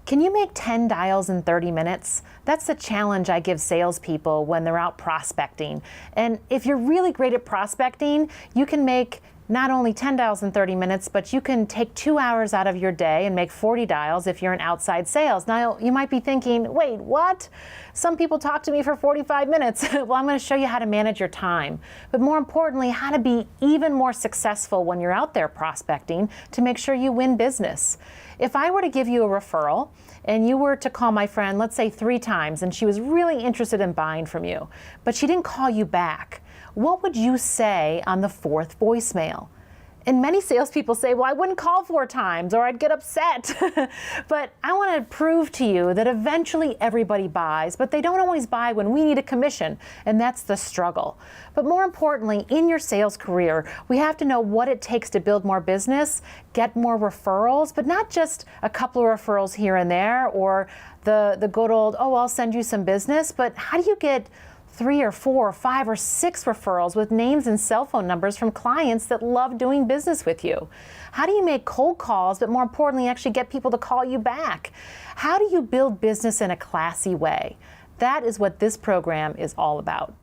Can you make 10 dials in 30 minutes? That's the challenge I give salespeople when they're out prospecting. And if you're really great at prospecting, you can make not only 10 dials in 30 minutes, but you can take 2 hours out of your day and make 40 dials if you're in outside sales. Now, you might be thinking, wait, what? Some people talk to me for 45 minutes. Well, I'm going to show you how to manage your time. But more importantly, how to be even more successful when you're out there prospecting to make sure you win business. If I were to give you a referral and you were to call my friend, let's say 3 times, and she was really interested in buying from you, but she didn't call you back, what would you say on the 4th voicemail? And many salespeople say, well, I wouldn't call 4 times or I'd get upset. But I want to prove to you that eventually everybody buys, but they don't always buy when we need a commission, and that's the struggle. But more importantly, in your sales career, we have to know what it takes to build more business, get more referrals, but not just a couple of referrals here and there or the good old, oh, I'll send you some business, but how do you get 3 or 4 or 5 or 6 referrals with names and cell phone numbers from clients that love doing business with you? How do you make cold calls, but more importantly, actually get people to call you back? How do you build business in a classy way? That is what this program is all about.